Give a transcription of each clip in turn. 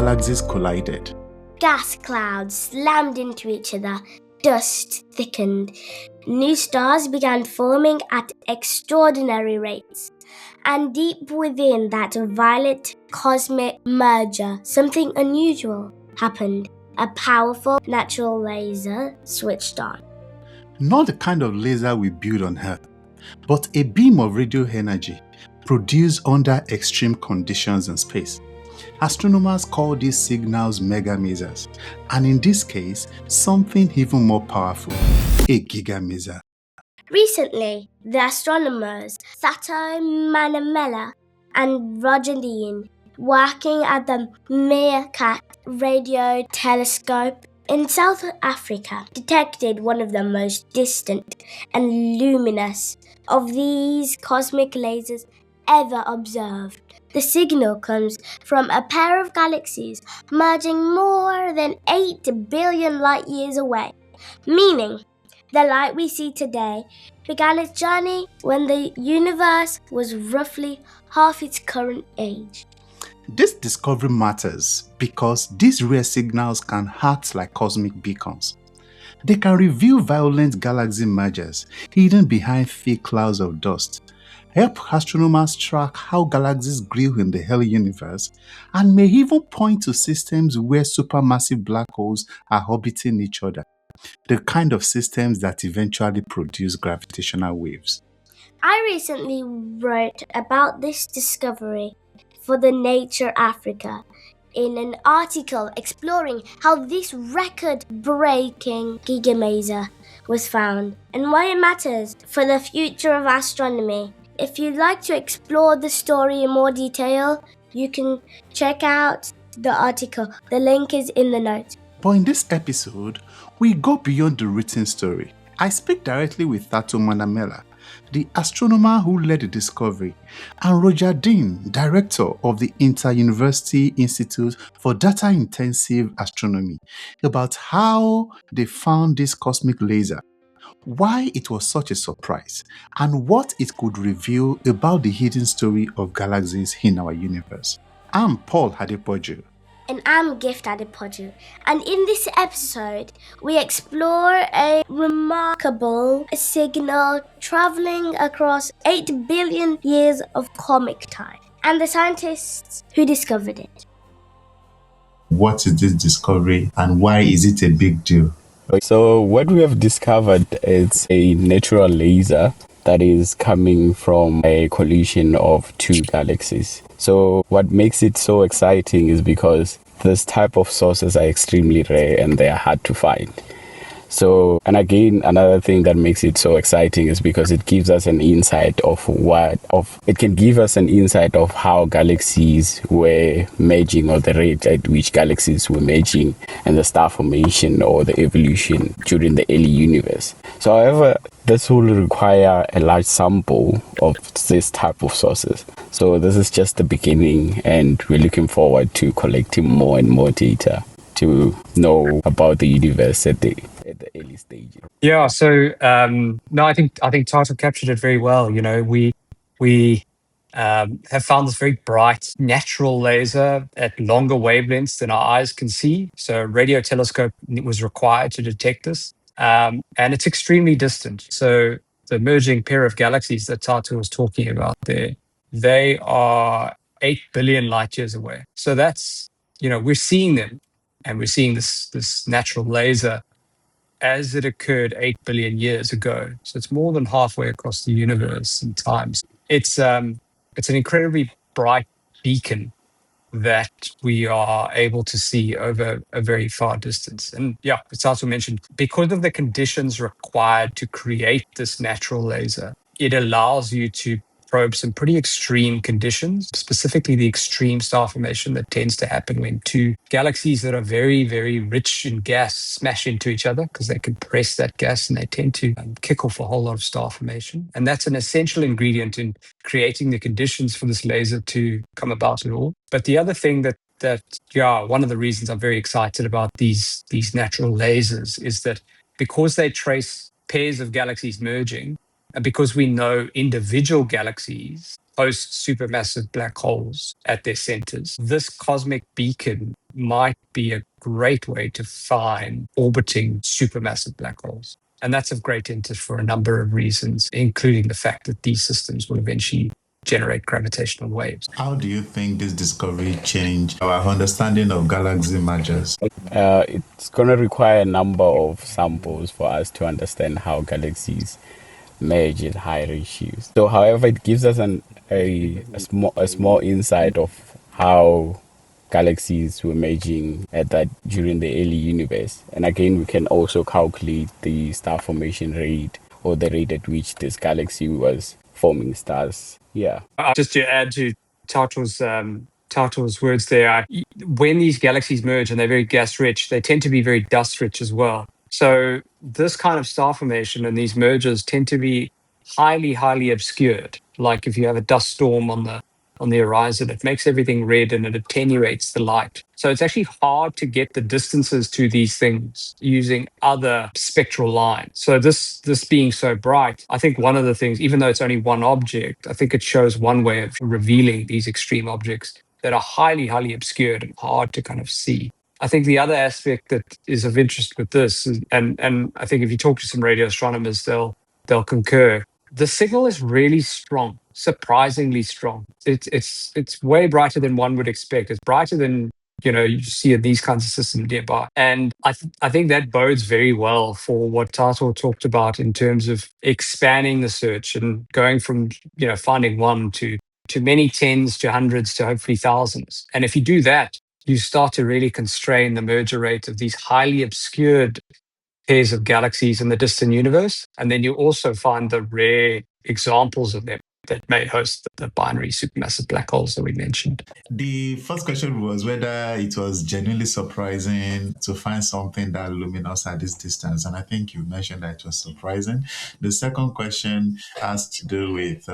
galaxies collided. Gas clouds slammed into each other, dust thickened, new stars began forming at extraordinary rates. And deep within that violent cosmic merger, something unusual happened. A powerful natural laser switched on. Not the kind of laser we build on Earth, but a beam of radio energy produced under extreme conditions in space. Astronomers call these signals megamasers, and in this case, something even more powerful, a gigamaser. Recently, the astronomers Thato, Manamela, and Deane, working at the MeerKAT radio telescope in South Africa, detected one of the most distant and luminous of these cosmic lasers ever observed. The signal comes from a pair of galaxies merging more than 8 billion light years away, meaning the light we see today began its journey when the universe was roughly half its current age. This discovery matters because these rare signals can act like cosmic beacons. They can reveal violent galaxy mergers hidden behind thick clouds of dust, help astronomers track how galaxies grew in the early universe, and may even point to systems where supermassive black holes are orbiting each other, the kind of systems that eventually produce gravitational waves. I recently wrote about this discovery for the Nature Africa in an article exploring how this record-breaking gigamaser was found and why it matters for the future of astronomy. If you'd like to explore the story in more detail, you can check out the article. The link is in the notes. But in this episode, we go beyond the written story. I speak directly with Thato Manamela, the astronomer who led the discovery, and Deane, director of the Inter-University Institute for Data-Intensive Astronomy, about how they found this cosmic laser, why it was such a surprise, and what it could reveal about the hidden story of galaxies in our universe. I'm Paul Adepoju. And I'm Gift Adepoju. And in this episode, we explore a remarkable signal traveling across 8 billion years of cosmic time and the scientists who discovered it. What is this discovery and why is it a big deal? So what we have discovered is a natural laser that is coming from a collision of two galaxies. So what makes it so exciting is because this type of sources are extremely rare and they are hard to find. So, and again, another thing that makes it so exciting is because it gives us an insight of how galaxies were merging, or the rate at which galaxies were merging, and the star formation or the evolution during the early universe. So, however, this will require a large sample of this type of sources. So this is just the beginning, and we're looking forward to collecting more and more data to know about the universe at the early stages. Yeah, so no, I think Thato captured it very well. You know, we have found this very bright natural laser at longer wavelengths than our eyes can see. So a radio telescope was required to detect this, and it's extremely distant. So the merging pair of galaxies that Thato was talking about there, they are 8 billion light years away. So that's, we're seeing them, and we're seeing this natural laser as it occurred 8 billion years ago. So it's more than halfway across the universe in time. It's an incredibly bright beacon that we are able to see over a very far distance. And yeah, it's also mentioned, because of the conditions required to create this natural laser, it allows you to probe some pretty extreme conditions, specifically the extreme star formation that tends to happen when two galaxies that are very, very rich in gas smash into each other, because they compress that gas and they tend to kick off a whole lot of star formation. And that's an essential ingredient in creating the conditions for this laser to come about at all. But the other thing that one of the reasons I'm very excited about these natural lasers is that because they trace pairs of galaxies merging, and because we know individual galaxies host supermassive black holes at their centers, this cosmic beacon might be a great way to find orbiting supermassive black holes. And that's of great interest for a number of reasons, including the fact that these systems will eventually generate gravitational waves. How do you think this discovery changed our understanding of galaxy mergers? It's going to require a number of samples for us to understand how galaxies merge at high ratios. So, however, it gives us a small insight of how galaxies were merging at that during the early universe. And again, we can also calculate the star formation rate, or the rate at which this galaxy was forming stars. Yeah. Just to add to Tato's words there, when these galaxies merge and they're very gas rich, they tend to be very dust rich as well. So this kind of star formation and these mergers tend to be highly, highly obscured. Like if you have a dust storm on the horizon, it makes everything red and it attenuates the light. So it's actually hard to get the distances to these things using other spectral lines. So this being so bright, I think one of the things, even though it's only one object, I think it shows one way of revealing these extreme objects that are highly, highly obscured and hard to kind of see. I think the other aspect that is of interest with this, and I think if you talk to some radio astronomers, they'll concur. The signal is really strong, surprisingly strong. It's way brighter than one would expect. It's brighter than you see in these kinds of systems nearby. And I think that bodes very well for what Thato talked about in terms of expanding the search and going from finding one to many tens to hundreds to hopefully thousands. And if you do that, you start to really constrain the merger rate of these highly obscured pairs of galaxies in the distant universe. And then you also find the rare examples of them that may host the binary supermassive black holes that we mentioned. The first question was whether it was genuinely surprising to find something that luminous at this distance. And I think you mentioned that it was surprising. The second question has to do with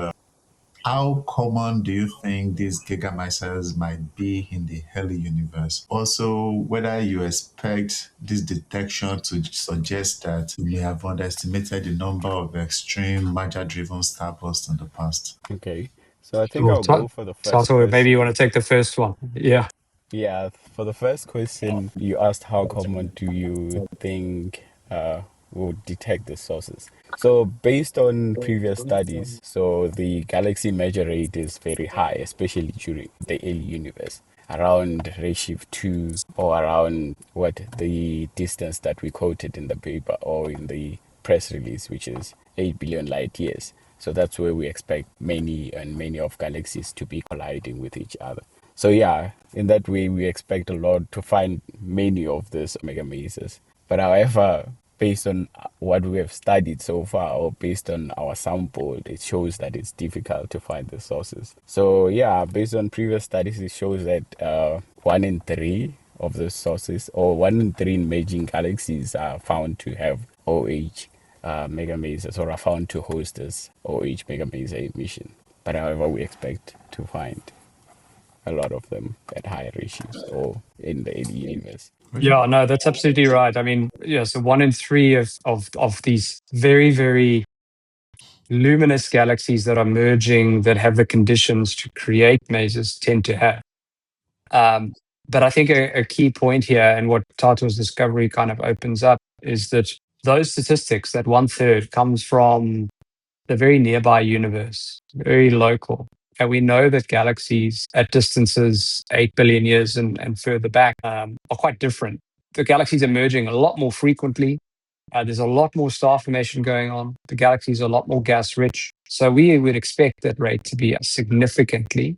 how common do you think these gigamasers might be in the early universe? Also, whether you expect this detection to suggest that we may have underestimated the number of extreme merger-driven starbursts in the past. Okay. So I think I'll go for the first Tato, maybe you question. want to take the first one. Yeah. Yeah, for the first question, you asked how common do you think will detect the sources. So based on previous studies, so the galaxy merger rate is very high, especially during the early universe, around redshift 2, or around the distance that we quoted in the paper or in the press release, which is 8 billion light years. So that's where we expect many of galaxies to be colliding with each other. So yeah, in that way, we expect a lot to find many of these megamasers. But however, based on what we have studied so far, or based on our sample, it shows that it's difficult to find the sources. So yeah, based on previous studies, it shows that 1 in 3 of the sources, or 1 in 3 emerging galaxies, are found to have OH megamasers, or are found to host this OH megamaser emission. But however, we expect to find a lot of them at higher ratios or in the early universe. Yeah, no, that's absolutely right. I mean, yeah, so 1 in 3 of these very, very luminous galaxies that are merging that have the conditions to create masers tend to have. But I think a key point here, and what Tato's discovery kind of opens up, is that those statistics, that 1/3, comes from the very nearby universe, very local. And we know that galaxies at distances 8 billion years and further back are quite different. The galaxies are merging a lot more frequently. There's a lot more star formation going on. The galaxies are a lot more gas rich. So we would expect that rate to be up significantly.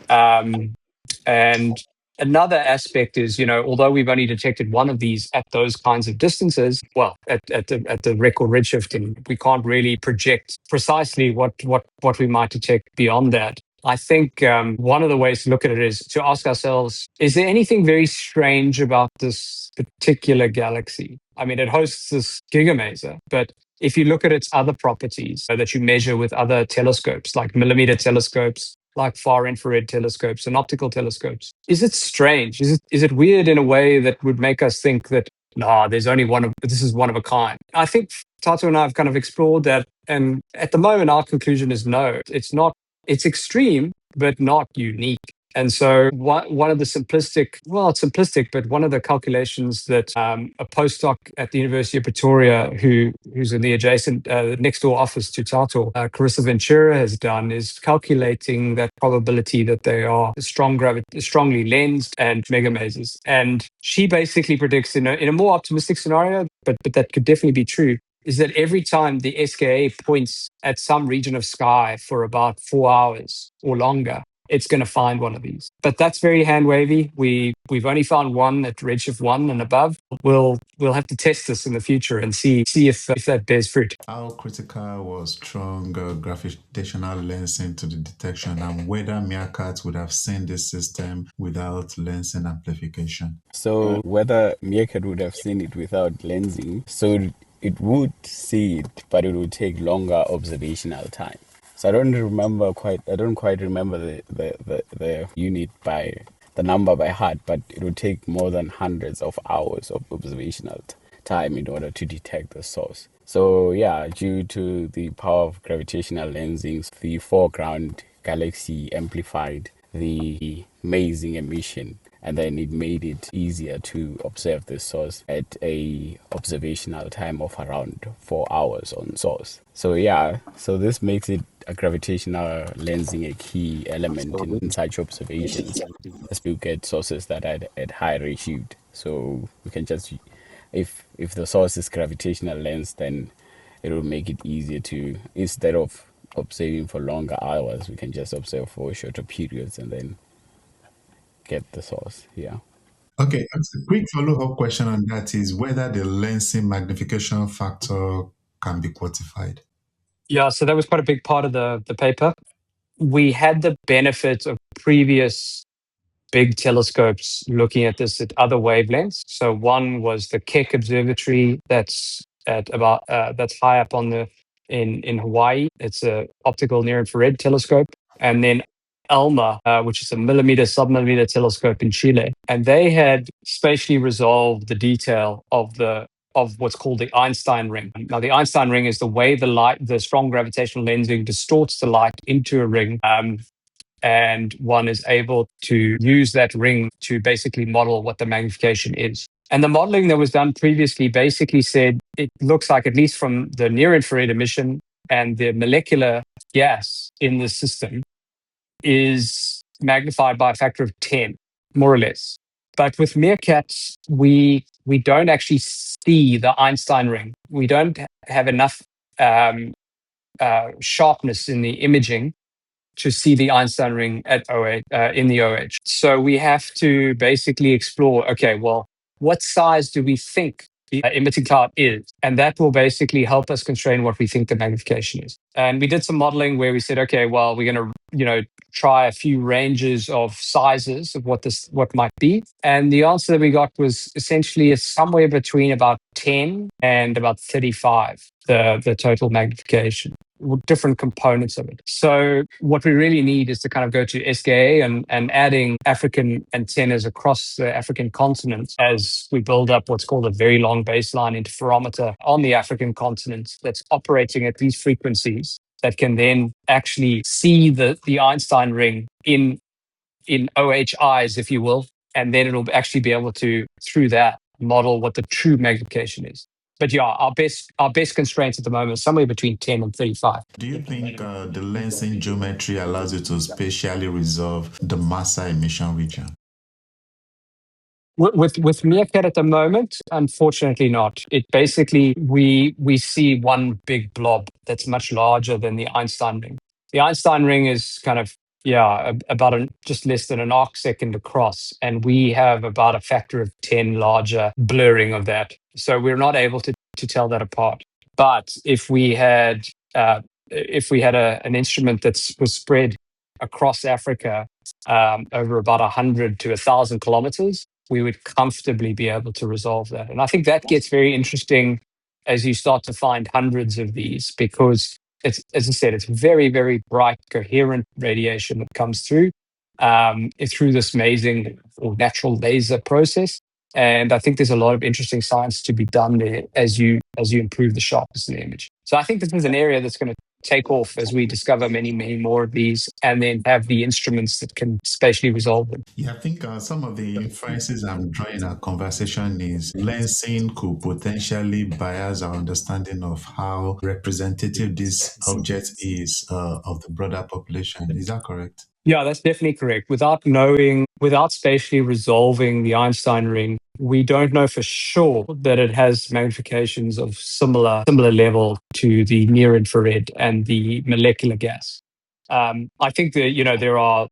And another aspect is, although we've only detected one of these at those kinds of distances, well, at the record redshift, and we can't really project precisely what we might detect beyond that. I think one of the ways to look at it is to ask ourselves, is there anything very strange about this particular galaxy? I mean, it hosts this gigamaser, but if you look at its other properties that you measure with other telescopes, like millimeter telescopes, like far infrared telescopes and optical telescopes, is it strange? Is it weird in a way that would make us think that, there's only this is one of a kind? I think Thato and I have kind of explored that. And at the moment, our conclusion is no, it's not. It's extreme, but not unique. And so one of the simplistic, well, not simplistic, but one of the calculations that a postdoc at the University of Pretoria, who's in the adjacent next door office to Thato, Carissa Ventura, has done is calculating that probability that they are strongly lensed and megamasers. And she basically predicts in a more optimistic scenario, but that could definitely be true, is that every time the SKA points at some region of sky for about 4 hours or longer, it's going to find one of these. But that's very hand wavy. We've only found one at redshift 1 and above. We'll have to test this in the future and see if that bears fruit. How critical was strong gravitational lensing to the detection, and whether MeerKAT would have seen this system without lensing amplification? So whether MeerKAT would have seen it without lensing, so it would see it, but it would take longer observational time. So I don't quite remember the unit by the number by heart, but it would take more than hundreds of hours of observational time in order to detect the source. So yeah, due to the power of gravitational lensing, the foreground galaxy amplified the amazing emission, and then it made it easier to observe the source at a observational time of around 4 hours on source. So yeah, so this makes it a gravitational lensing a key element in such observations, as we get sources that are at high redshift. So we can just, if the source is gravitational lens, then it will make it easier to, instead of observing for longer hours, we can just observe for shorter periods and then get the source. Yeah. Okay, a quick follow-up question on that is whether the lensing magnification factor can be quantified. Yeah, so that was quite a big part of the paper. We had the benefit of previous big telescopes looking at this at other wavelengths. So one was the Keck Observatory that's at about that's high up in Hawaii. It's a optical near infrared telescope, and then ALMA, which is a millimeter submillimeter telescope in Chile, and they had spatially resolved the detail of what's called the Einstein ring. Now, the Einstein ring is the way the strong gravitational lensing distorts the light into a ring. And one is able to use that ring to basically model what the magnification is. And the modeling that was done previously basically said it looks like, at least from the near infrared emission and the molecular gas in the system, is magnified by a factor of 10, more or less. But with MeerKAT, we don't actually see the Einstein ring. We don't have enough sharpness in the imaging to see the Einstein ring at in the OH. So we have to basically explore, okay, well, what size do we think the emitting cloud is? And that will basically help us constrain what we think the magnification is. And we did some modeling where we said, okay, well, we're going to, try a few ranges of sizes of what might be. And the answer that we got was essentially somewhere between about 10 and about 35, the total magnification, different components of it. So what we really need is to kind of go to SKA and adding African antennas across the African continent as we build up what's called a very long baseline interferometer on the African continent that's operating at these frequencies that can then actually see the Einstein ring in OH eyes, if you will, and then it'll actually be able to, through that, model what the true magnification is. But yeah, our best constraints at the moment are somewhere between 10 and 35. Do you think the lensing geometry allows you to spatially resolve the massa emission region? With MeerKAT at the moment, unfortunately not. It basically, we see one big blob that's much larger than the Einstein ring. The Einstein ring is kind of, about just less than an arc second across. And we have about a factor of 10 larger blurring of that. So we're not able to tell that apart. But if we had an instrument that was spread across Africa over about 100 to 1,000 kilometers, we would comfortably be able to resolve that. And I think that gets very interesting as you start to find hundreds of these, because it's, as I said, it's very, very bright, coherent radiation that comes through this amazing or natural laser process. And I think there's a lot of interesting science to be done there as you improve the sharpness of the image. So I think this is an area that's going to take off as we discover many, many more of these, and then have the instruments that can spatially resolve them. Yeah, I think some of the inferences I'm drawing in our conversation is lensing could potentially bias our understanding of how representative this object is of the broader population. Is that correct? Yeah, that's definitely correct. Without spatially resolving the Einstein ring, we don't know for sure that it has magnifications of similar level to the near infrared and the molecular gas. I think that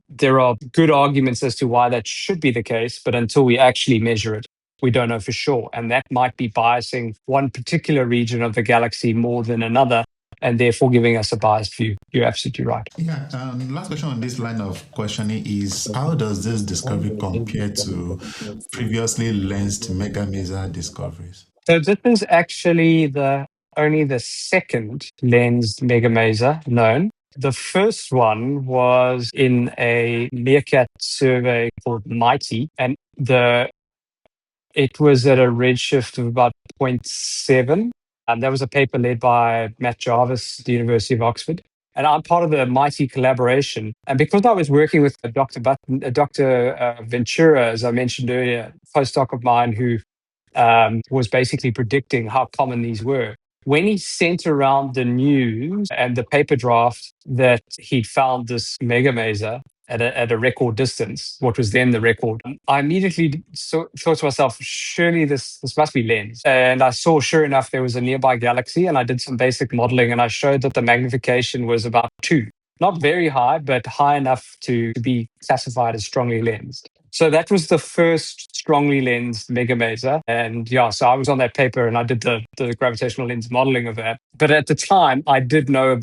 there are good arguments as to why that should be the case, but until we actually measure it, we don't know for sure. And that might be biasing one particular region of the galaxy more than another, and therefore giving us a biased view. You're absolutely right. Yeah. Last question on this line of questioning is, how does this discovery compare to previously lensed megamaser discoveries? So this is actually only the second lensed megamaser known. The first one was in a MeerKAT survey called MIGHTY, and it was at a redshift of about 0.7. That was a paper led by Matt Jarvis at the University of Oxford. And I'm part of the MIGHTY collaboration. And because I was working with Dr. Ventura, as I mentioned earlier, a postdoc of mine who was basically predicting how common these were. When he sent around the news and the paper draft that he'd found this megamaser at a record distance, what was then the record, I immediately thought to myself, surely this must be lens. And I saw, sure enough, there was a nearby galaxy, and I did some basic modeling, and I showed that the magnification was about 2. Not very high, but high enough to be classified as strongly lensed. So that was the first strongly lensed megamaser. And yeah, so I was on that paper and I did the gravitational lens modeling of that. But at the time, I did know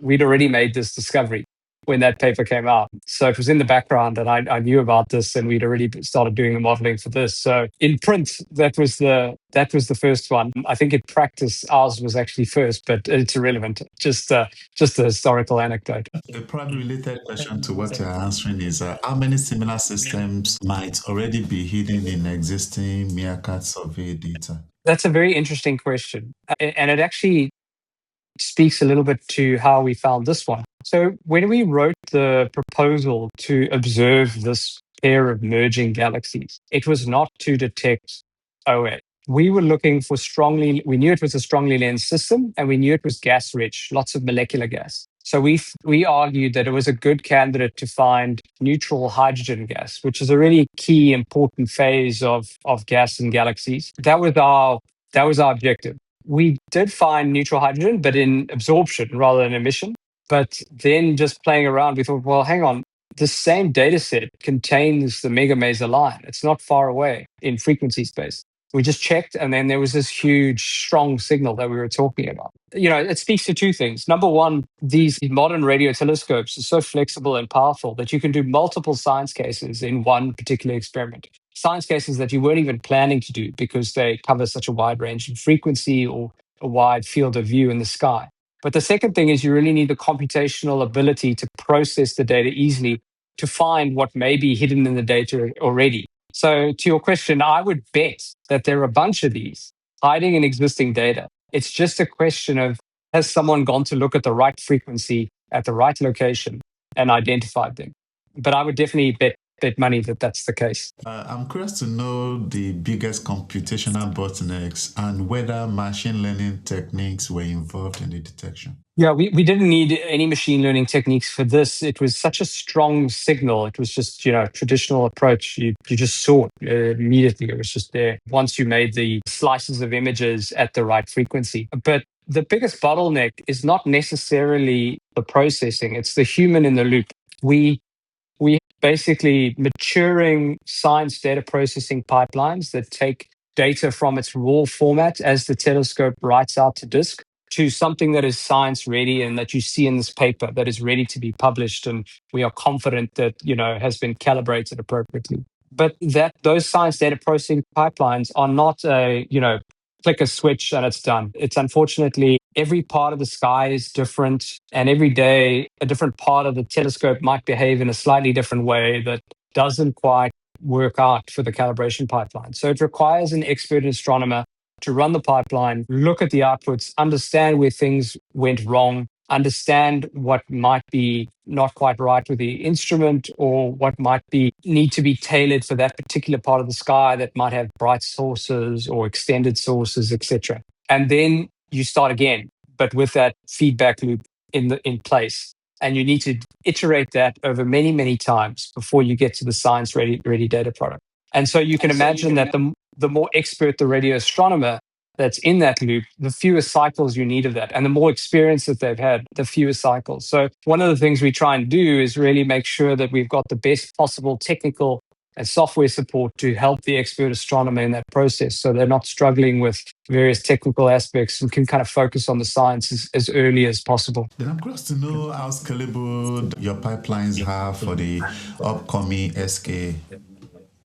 we'd already made this discovery when that paper came out. So it was in the background and I knew about this, and we'd already started doing the modeling for this. So in print, that was the first one. I think in practice, ours was actually first, but it's irrelevant. Just a historical anecdote. A probably related question to what you're answering is, how many similar systems might already be hidden in existing MeerKAT survey data? That's a very interesting question. And it actually speaks a little bit to how we found this one. So when we wrote the proposal to observe this pair of merging galaxies, it was not to detect OA. We were looking for we knew it was a strongly lensed system, and we knew it was gas rich, lots of molecular gas. So we argued that it was a good candidate to find neutral hydrogen gas, which is a really key, important phase of gas in galaxies. That was our objective. We did find neutral hydrogen, but in absorption rather than emission. But then just playing around, we thought, well, hang on, the same data set contains the megamaser line. It's not far away in frequency space. We just checked, and then there was this huge, strong signal that we were talking about. It speaks to two things. Number one, these modern radio telescopes are so flexible and powerful that you can do multiple science cases in one particular experiment. Science cases that you weren't even planning to do because they cover such a wide range in frequency or a wide field of view in the sky. But the second thing is you really need the computational ability to process the data easily to find what may be hidden in the data already. So to your question, I would bet that there are a bunch of these hiding in existing data. It's just a question of, has someone gone to look at the right frequency at the right location and identified them? But I would definitely bet money that that's the case. I'm curious to know the biggest computational bottlenecks and whether machine learning techniques were involved in the detection. Yeah, we didn't need any machine learning techniques for this. It was such a strong signal. It was just, traditional approach. You just saw it immediately. It was just there once you made the slices of images at the right frequency. But the biggest bottleneck is not necessarily the processing. It's the human in the loop. We basically maturing science data processing pipelines that take data from its raw format as the telescope writes out to disk to something that is science ready and that you see in this paper that is ready to be published, and we are confident that has been calibrated appropriately. But those science data processing pipelines are not click a switch and it's done. It's unfortunately every part of the sky is different, and every day a different part of the telescope might behave in a slightly different way that doesn't quite work out for the calibration pipeline. So it requires an expert astronomer to run the pipeline, look at the outputs, understand where things went wrong, understand what might be not quite right with the instrument or what might be need to be tailored for that particular part of the sky that might have bright sources or extended sources, etc. And then you start again, but with that feedback loop in place. And you need to iterate that over many, many times before you get to the science ready data product. And so you can imagine that the more expert the radio astronomer that's in that loop, the fewer cycles you need of that. And the more experience that they've had, the fewer cycles. So one of the things we try and do is really make sure that we've got the best possible technical and software support to help the expert astronomer in that process, so they're not struggling with various technical aspects and can kind of focus on the science as early as possible. Then I'm curious to know how scalable your pipelines are for the upcoming SK.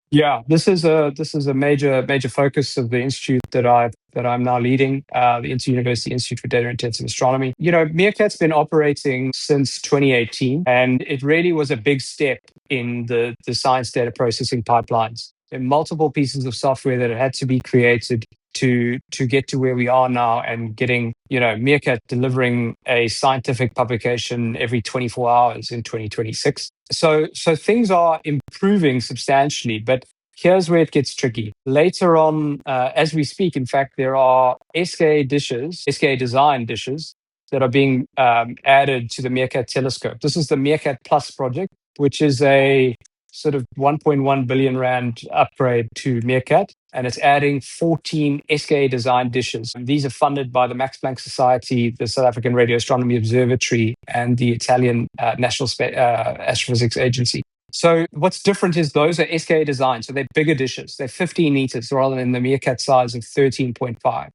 Yeah, this is a major focus of the institute that I'm now leading, the Inter-University Institute for Data Intensive Astronomy. MeerKAT's been operating since 2018, and it really was a big step in the science data processing pipelines. There are multiple pieces of software that had to be created to get to where we are now, and getting MeerKAT delivering a scientific publication every 24 hours in 2026. So things are improving substantially, but here's where it gets tricky. Later on, as we speak, in fact, there are SK design dishes that are being added to the MeerKAT telescope. This is the MeerKAT Plus project, which is a sort of 1.1 billion rand upgrade to MeerKAT, and it's adding 14 SK design dishes. And these are funded by the Max Planck Society, the South African Radio Astronomy Observatory, and the Italian National Astrophysics Agency. So what's different is those are SK designs, so they're bigger dishes. They're 15 meters rather than the MeerKAT size of 13.5.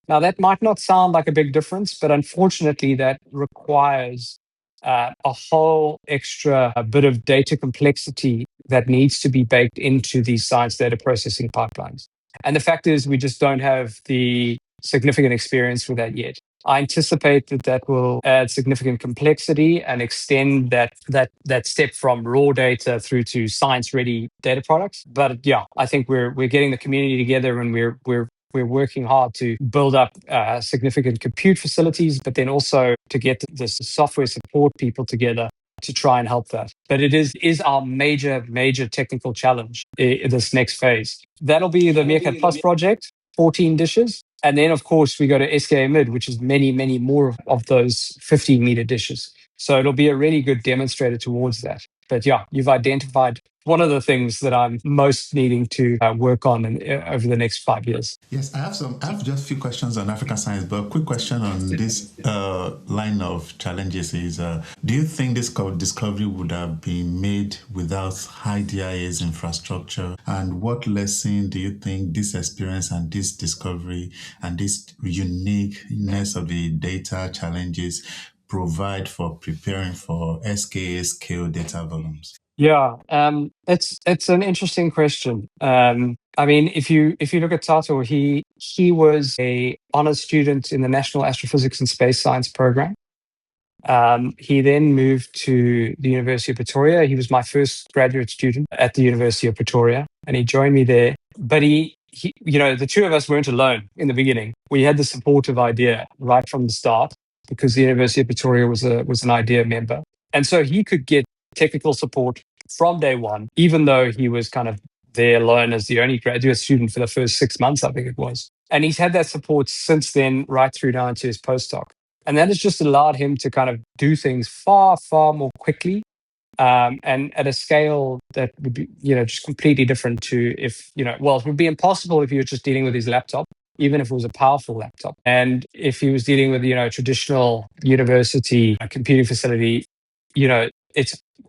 Now, that might not sound like a big difference, but unfortunately, that requires a whole extra bit of data complexity that needs to be baked into these science data processing pipelines. And the fact is, we just don't have the significant experience with that yet. I anticipate that will add significant complexity and extend that step from raw data through to science-ready data products. But yeah, I think we're getting the community together, and we're working hard to build up significant compute facilities, but then also to get the software support people together to try and help that. But it is our major technical challenge in this next phase. That'll be the MeerKAT Plus project, 14 dishes. And then, of course, we go to SK Mid, which is many more of those 15-meter dishes. So it'll be a really good demonstrator towards that. But yeah, you've identified one of the things that I'm most needing to work on over the next 5 years. Yes, I have just a few questions on African science, but a quick question on this line of challenges is, do you think this discovery would have been made without high DIA's infrastructure? And what lesson do you think this experience and this discovery and this uniqueness of the data challenges provide for preparing for SKA scale data volumes? Yeah, it's an interesting question. I mean, if you look at Thato, he was a honors student in the National Astrophysics and Space Science program. He then moved to the University of Pretoria. He was my first graduate student at the University of Pretoria, and he joined me there. But he the two of us weren't alone in the beginning. We had the supportive idea right from the start, because the University of Pretoria was an IDEA member, and so he could get technical support from day one, even though he was kind of there alone as the only graduate student for the first 6 months, I think it was. And he's had that support since then, right through now into his postdoc. And that has just allowed him to kind of do things far more quickly, and at a scale that would be, just completely different to it would be impossible if he was just dealing with his laptop, even if it was a powerful laptop. And if he was dealing with, a traditional university computing facility,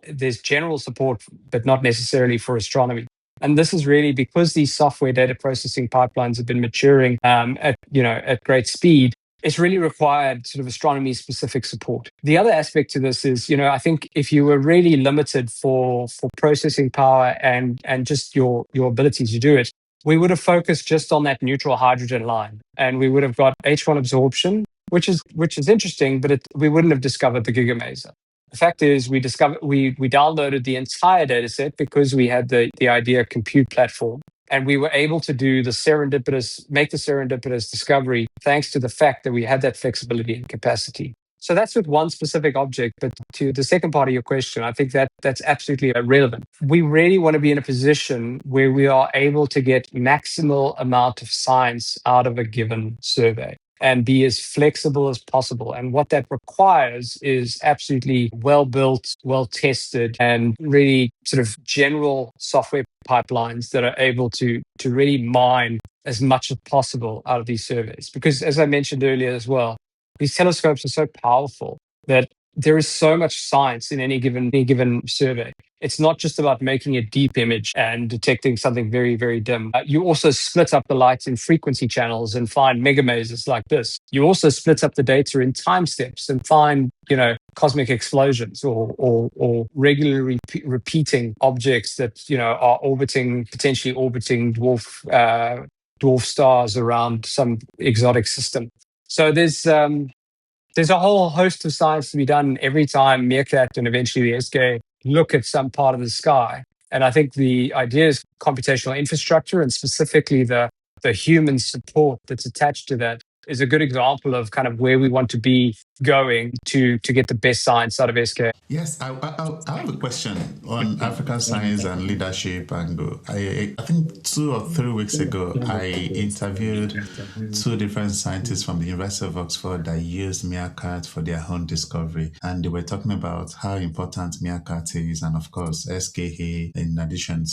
there's general support, but not necessarily for astronomy. And this is really because these software data processing pipelines have been maturing at great speed. It's really required sort of astronomy-specific support. The other aspect to this is, I think if you were really limited for processing power and just your ability to do it, we would have focused just on that neutral hydrogen line, and we would have got H1 absorption, which is interesting, but we wouldn't have discovered the gigamaser. The fact is, we downloaded the entire data set because we had the IDEA compute platform. And we were able to make the serendipitous discovery thanks to the fact that we had that flexibility and capacity. So that's with one specific object. But to the second part of your question, I think that's absolutely relevant. We really want to be in a position where we are able to get maximal amount of science out of a given survey and be as flexible as possible. And what that requires is absolutely well-built, well-tested, and really sort of general software pipelines that are able to really mine as much as possible out of these surveys. Because as I mentioned earlier as well, these telescopes are so powerful that there is so much science in any given survey. It's not just about making a deep image and detecting something very, very dim. You also split up the light in frequency channels and find megamasers like this. You also split up the data in time steps and find, cosmic explosions or regularly repeating objects that, are potentially orbiting dwarf stars around some exotic system. So there's a whole host of science to be done every time MeerKAT and eventually the SK look at some part of the sky. And I think the idea is computational infrastructure, and specifically the human support that's attached to that, is a good example of kind of where we want to be going to get the best science out of SK. Yes, I have a question on African science and leadership angle. I think 2 or 3 weeks ago, I interviewed 2 different scientists from the University of Oxford that used MeerKAT for their own discovery. And they were talking about how important MeerKAT is, and of course, SKA in addition.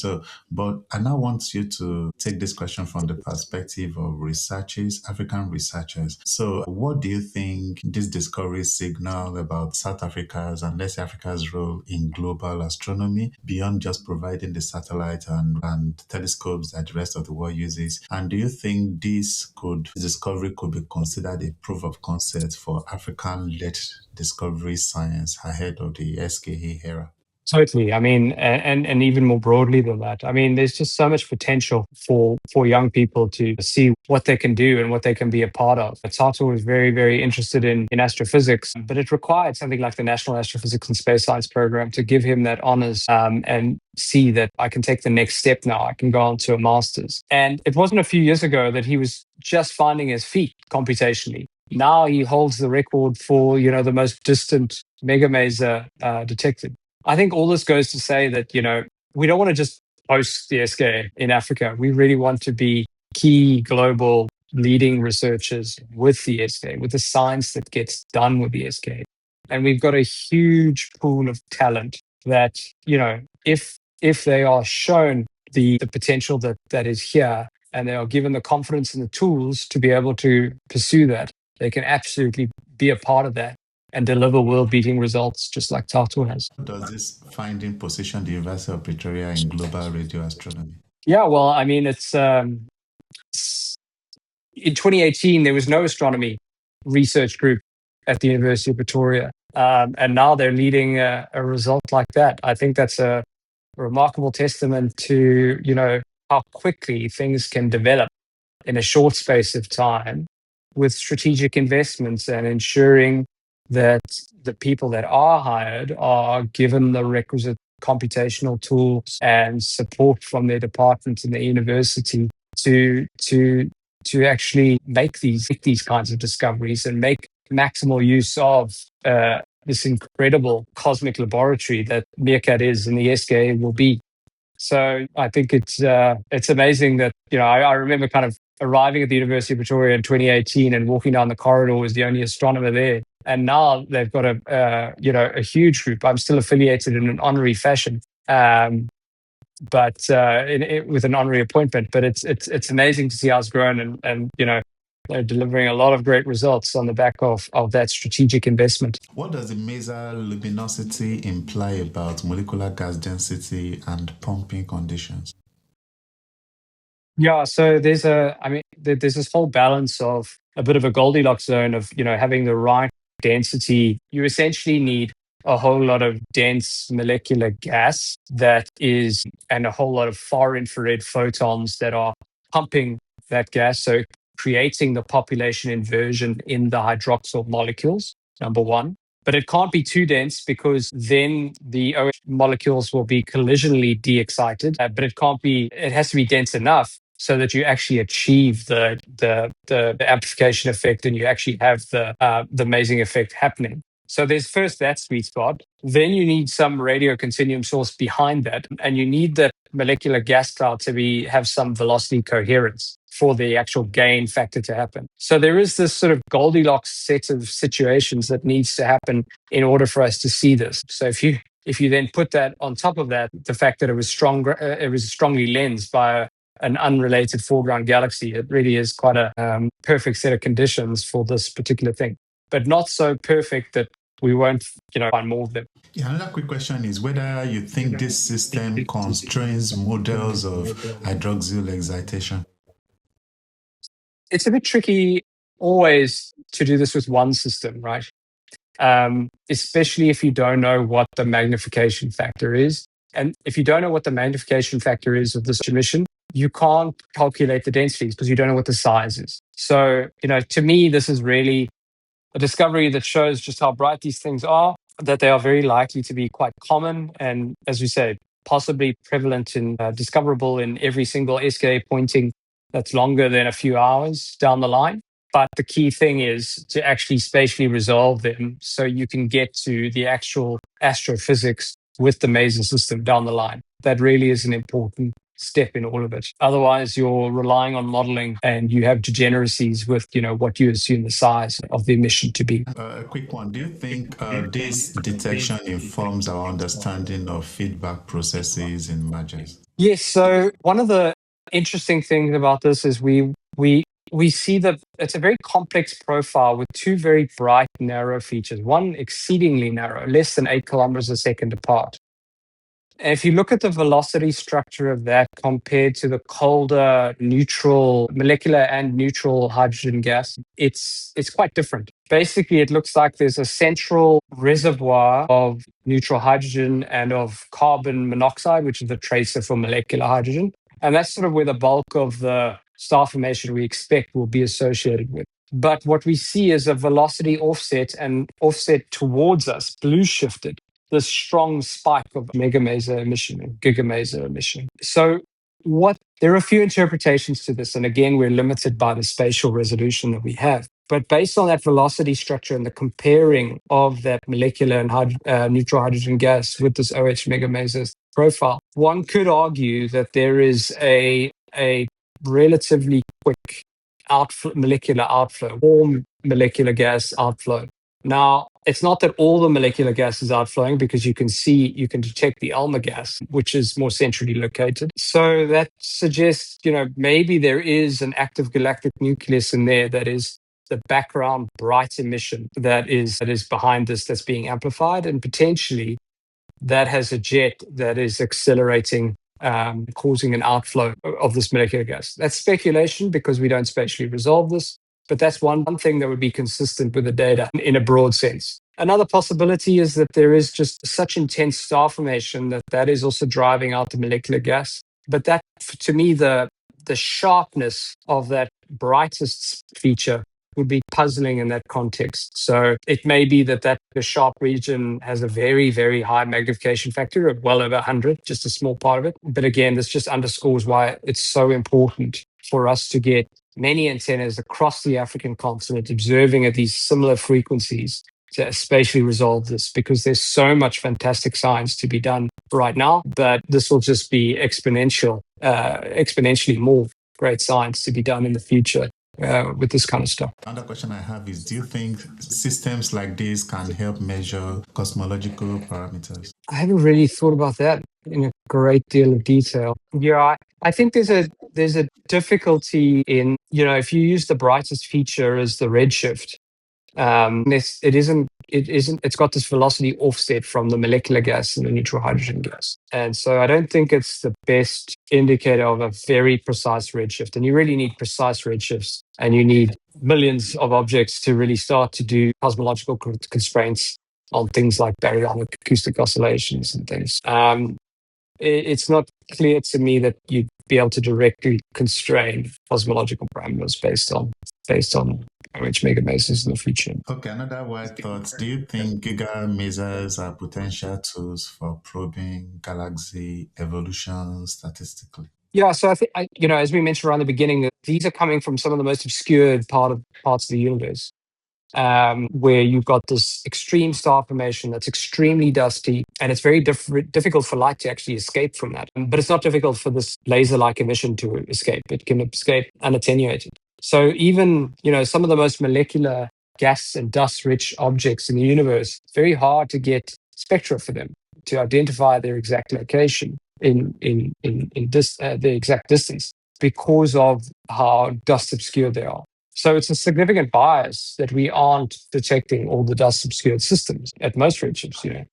But I now want you to take this question from the perspective of researchers, African researchers. So what do you think this discovery signal about South Africa's and West Africa's role in global astronomy beyond just providing the satellite and telescopes that the rest of the world uses? And do you think this discovery could be considered a proof of concept for African-led discovery science ahead of the SKA era? Totally. I mean, and even more broadly than that, I mean, there's just so much potential for young people to see what they can do and what they can be a part of. Thato was very, very interested in astrophysics, but it required something like the National Astrophysics and Space Science Program to give him that honors and see that I can take the next step now. I can go on to a master's. And it wasn't a few years ago that he was just finding his feet computationally. Now he holds the record for, the most distant megamaser detected. I think all this goes to say that, we don't want to just post the SK in Africa. We really want to be key global leading researchers with the SK, with the science that gets done with the SK. And we've got a huge pool of talent that, if they are shown the potential that is here, and they are given the confidence and the tools to be able to pursue that, they can absolutely be a part of that and deliver world-beating results just like Thato has. Does this finding position the University of Pretoria in global radio astronomy? Yeah, well, I mean, it's in 2018, there was no astronomy research group at the University of Pretoria. And now they're leading a result like that. I think that's a remarkable testament to, how quickly things can develop in a short space of time with strategic investments and ensuring that the people that are hired are given the requisite computational tools and support from their departments in the university to actually make these kinds of discoveries and make maximal use of this incredible cosmic laboratory that MeerKAT is and the SKA will be. So I think it's amazing that, I remember kind of arriving at the University of Pretoria in 2018 and walking down the corridor as the only astronomer there. And now they've got a huge group. I'm still affiliated in an honorary fashion, but with an honorary appointment. But it's amazing to see how it's grown, and they're delivering a lot of great results on the back of that strategic investment. What does the maser luminosity imply about molecular gas density and pumping conditions? Yeah, so there's this whole balance of a bit of a Goldilocks zone of, having the right density. You essentially need a whole lot of dense molecular gas and a whole lot of far infrared photons that are pumping that gas. So creating the population inversion in the hydroxyl molecules, number one. But it can't be too dense because then the OH molecules will be collisionally de-excited. But it has to be dense enough so that you actually achieve the amplification effect and you actually have the masing effect happening. So there's first that sweet spot. Then you need some radio continuum source behind that, and you need the molecular gas cloud to have some velocity coherence for the actual gain factor to happen. So there is this sort of Goldilocks set of situations that needs to happen in order for us to see this. So if you then put that on top of that, the fact that it was strongly lensed by an unrelated foreground galaxy, it really is quite a perfect set of conditions for this particular thing, but not so perfect that we won't, find more of them. Yeah, another quick question is whether you think this system constrains models of hydroxyl excitation. It's a bit tricky always to do this with one system, right? Especially if you don't know what the magnification factor is. And if you don't know what the magnification factor is of this emission, you can't calculate the densities because you don't know what the size is. So, to me, this is really a discovery that shows just how bright these things are, that they are very likely to be quite common and, as we say, possibly prevalent and discoverable in every single SKA pointing that's longer than a few hours down the line. But the key thing is to actually spatially resolve them so you can get to the actual astrophysics with the maser system down the line. That really is an important step in all of it. Otherwise, you're relying on modeling and you have degeneracies with, what you assume the size of the emission to be. A quick one. Do you think this detection informs our understanding of feedback processes in mergers? Yes. So one of the interesting things about this is we see that it's a very complex profile with two very bright, narrow features. One exceedingly narrow, less than 8 kilometers a second apart. And if you look at the velocity structure of that compared to the colder molecular and neutral hydrogen gas, it's quite different. Basically, it looks like there's a central reservoir of neutral hydrogen and of carbon monoxide, which is the tracer for molecular hydrogen. And that's sort of where the bulk of the star formation we expect will be associated with. But what we see is a velocity offset and offset towards us, blue shifted, this strong spike of megamaser emission and gigamaser emission. So there are a few interpretations to this. And again, we're limited by the spatial resolution that we have. But based on that velocity structure and the comparing of that molecular and neutral hydrogen gas with this OH megamasers profile, one could argue that there is a relatively quick molecular outflow, warm molecular gas outflow. Now, it's not that all the molecular gas is outflowing because you can detect the ALMA gas, which is more centrally located. So that suggests, maybe there is an active galactic nucleus in there that is the background bright emission that is behind this, that's being amplified, and potentially that has a jet that is accelerating, causing an outflow of this molecular gas. That's speculation because we don't spatially resolve this, but that's one thing that would be consistent with the data in a broad sense. Another possibility is that there is just such intense star formation that is also driving out the molecular gas. But that, to me, the sharpness of that brightest feature would be puzzling in that context. So it may be that the sharp region has a very, very high magnification factor of well over 100, just a small part of it. But again, this just underscores why it's so important for us to get many antennas across the African continent observing at these similar frequencies to spatially resolve this, because there's so much fantastic science to be done right now, but this will just be exponentially more great science to be done in the future with this kind of stuff. Another question I have is, do you think systems like this can help measure cosmological parameters? I haven't really thought about that in a great deal of detail. Yeah, I think there's a difficulty in, if you use the brightest feature as the redshift, it's got this velocity offset from the molecular gas and the neutral hydrogen gas. And so I don't think it's the best indicator of a very precise redshift. And you really need precise redshifts, and you need millions of objects to really start to do cosmological constraints on things like baryonic acoustic oscillations and things. It's not clear to me that you'd be able to directly constrain cosmological parameters based on which megamasers in the future. Okay, another wild thought. Do you think gigamasers are potential tools for probing galaxy evolution statistically? Yeah, so I think, as we mentioned around the beginning, these are coming from some of the most obscured parts of the universe, where you've got this extreme star formation that's extremely dusty, and it's very difficult for light to actually escape from that. But it's not difficult for this laser-like emission to escape. It can escape unattenuated. So even, some of the most molecular gas and dust-rich objects in the universe, it's very hard to get spectra for them to identify their exact location in the exact distance because of how dust obscured they are. So it's a significant bias that we aren't detecting all the dust obscured systems at most redshifts.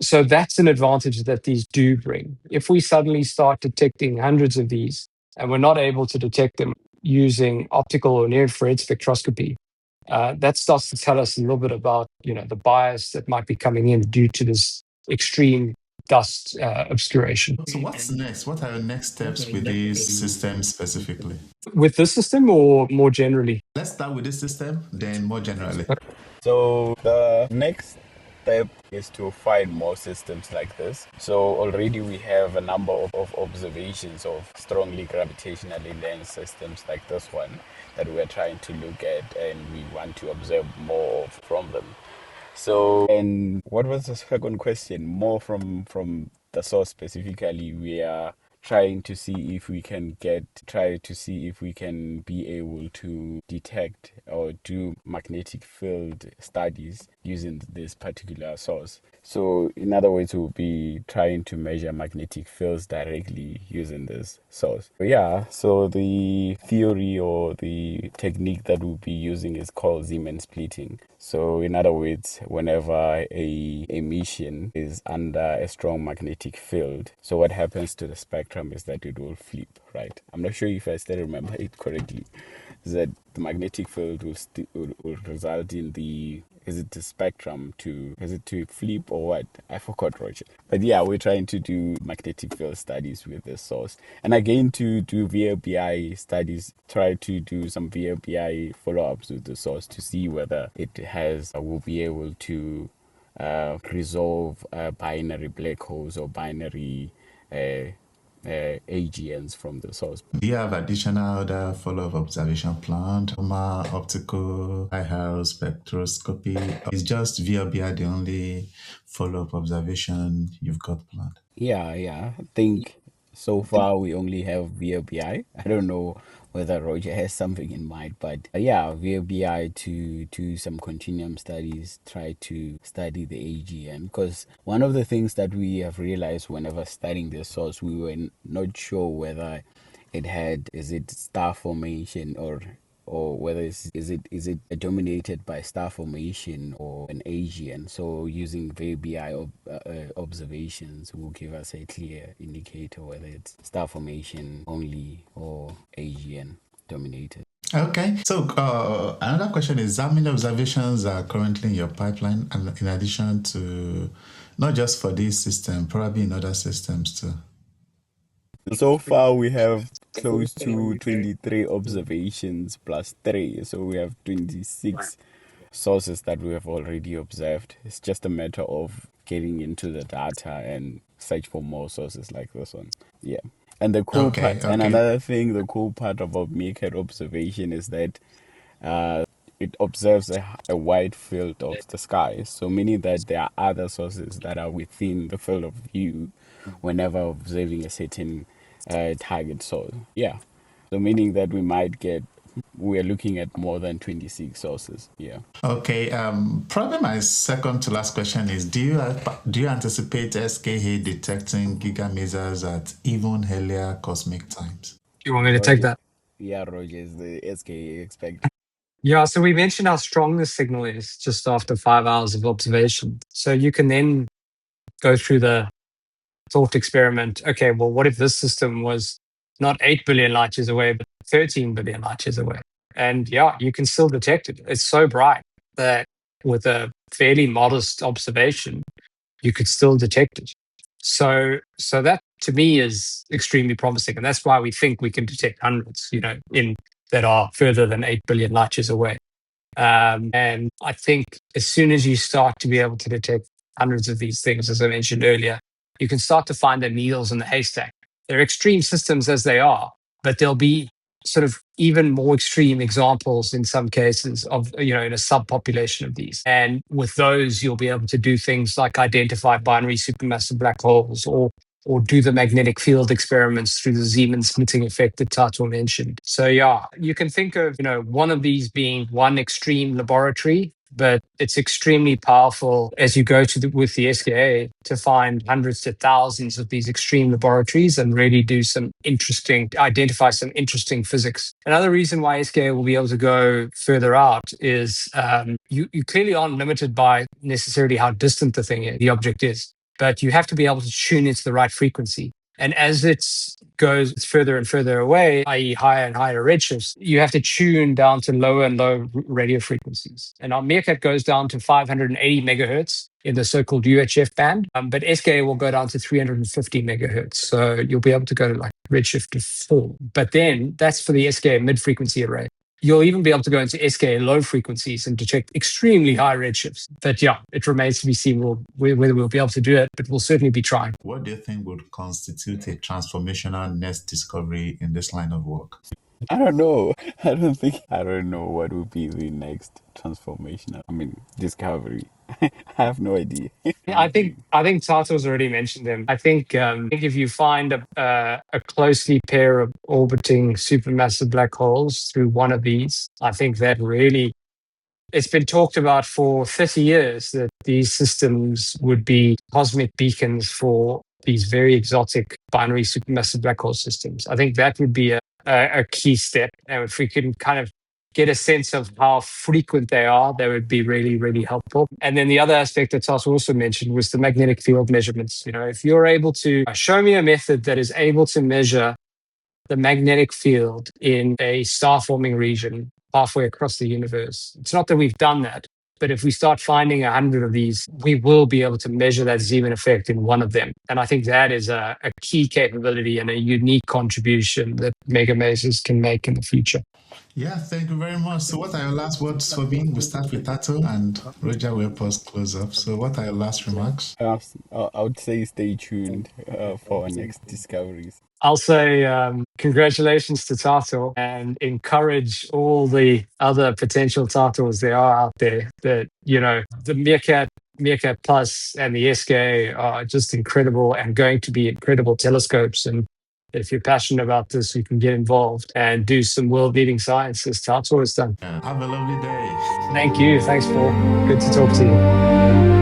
So that's an advantage that these do bring. If we suddenly start detecting hundreds of these and we're not able to detect them using optical or near-infrared spectroscopy, that starts to tell us a little bit about the bias that might be coming in due to this extreme dust obscuration. So what's next? What are your next steps with this system specifically? With this system or more generally? Let's start with this system, then more generally. So the next step is to find more systems like this. So already we have a number of observations of strongly gravitationally lensed systems like this one that we are trying to look at, and we want to observe more from them. So, and what was the second question? More from the source specifically, we are trying to see if we can be able to detect or do magnetic field studies using this particular source. So in other words, we'll be trying to measure magnetic fields directly using this source. So the theory or the technique that we'll be using is called Zeeman splitting. So in other words, whenever a emission is under a strong magnetic field, so what happens to the spectrum is that it will flip, right? I'm not sure if I still remember it correctly, that the magnetic field will result in the spectrum to flip or what? I forgot, Roger. But yeah, we're trying to do magnetic field studies with this source. And again, to do VLBI studies, try to do some VLBI follow-ups with the source to see whether will be able to resolve binary black holes or binary AGNs from the source. Do you have additional other follow-up observation planned? Optical, IR spectroscopy? Or is just VLBI the only follow-up observation you've got planned? Yeah. I think so far we only have VLBI. I don't know whether Roger has something in mind, but VLBI to do some continuum studies, try to study the AGN, because one of the things that we have realized whenever studying the source, we were not sure whether is it star formation or whether is it dominated by star formation or an AGN. So using VLBI observations will give us a clear indicator whether it's star formation only or AGN dominated. Okay, so another question is, how many observations are currently in your pipeline, and in addition to not just for this system, probably in other systems too? So far we have close to 23 observations plus 3, so we have 26 sources that we have already observed. It's just a matter of getting into the data and search for more sources like this one. Yeah. And the cool part, and another thing, the cool part about MeerKAT observation is that it observes a wide field of the sky. So meaning that there are other sources that are within the field of view whenever observing a certain target source. Yeah. So meaning that we are looking at more than 26 sources. Yeah. Okay. Probably my second to last question is: do you anticipate SKA detecting gigamasers at even earlier cosmic times? You want me to take that? Yeah, Roger, is the SKA expect? Yeah, so we mentioned how strong the signal is just after 5 hours of observation. So you can then go through the thought experiment. Okay, well, what if this system was not 8 billion light years away, but 13 billion light years away? And yeah, you can still detect it. It's so bright that with a fairly modest observation, you could still detect it. So that to me is extremely promising. And that's why we think we can detect hundreds, that are further than 8 billion light years away. And I think as soon as you start to be able to detect hundreds of these things, as I mentioned earlier, you can start to find the needles in the haystack. They're extreme systems as they are, but there'll be sort of even more extreme examples in some cases of, in a subpopulation of these. And with those, you'll be able to do things like identify binary supermassive black holes or do the magnetic field experiments through the Zeeman splitting effect that Thato mentioned. So yeah, you can think of, one of these being one extreme laboratory, but it's extremely powerful as you go with the SKA to find hundreds to thousands of these extreme laboratories and really identify some interesting physics. Another reason why SKA will be able to go further out is you clearly aren't limited by necessarily how distant the object is, but you have to be able to tune into the right frequency. And as it goes further and further away, i.e. higher and higher redshifts, you have to tune down to lower and lower radio frequencies. And our MeerKAT goes down to 580 megahertz in the so-called UHF band, but SKA will go down to 350 megahertz. So you'll be able to go to like redshift of 4. But then that's for the SKA mid-frequency array. You'll even be able to go into SKA low frequencies and detect extremely high redshifts. But yeah, it remains to be seen whether we'll be able to do it, but we'll certainly be trying. What do you think would constitute a transformational next discovery in this line of work? I don't know. I don't know what would be the next transformational, discovery. I have no idea. I think Thato's already mentioned them. I think if you find a closely pair of orbiting supermassive black holes through one of these, I think that really, it's been talked about for 30 years that these systems would be cosmic beacons for these very exotic binary supermassive black hole systems. I think that would be a key step. And if we can kind of get a sense of how frequent they are, that would be really, really helpful. And then the other aspect that Tasso also mentioned was the magnetic field measurements. If you're able to show me a method that is able to measure the magnetic field in a star-forming region halfway across the universe, it's not that we've done that, but if we start finding 100 of these, we will be able to measure that Zeeman effect in one of them. And I think that is a key capability and a unique contribution that megamasers can make in the future. Yeah, thank you very much. So what are your last words for me? We'll start with Thato and Roger will help us close up. So what are your last remarks? I would say stay tuned for our next discoveries. I'll say congratulations to Thato and encourage all the other potential Thatos there are out there that, the MeerKAT Plus and the SKA are just incredible and going to be incredible telescopes. And if you're passionate about this, you can get involved and do some world-leading science as Thato has done. Have a lovely day. Thank you. Thanks, Paul. Good to talk to you.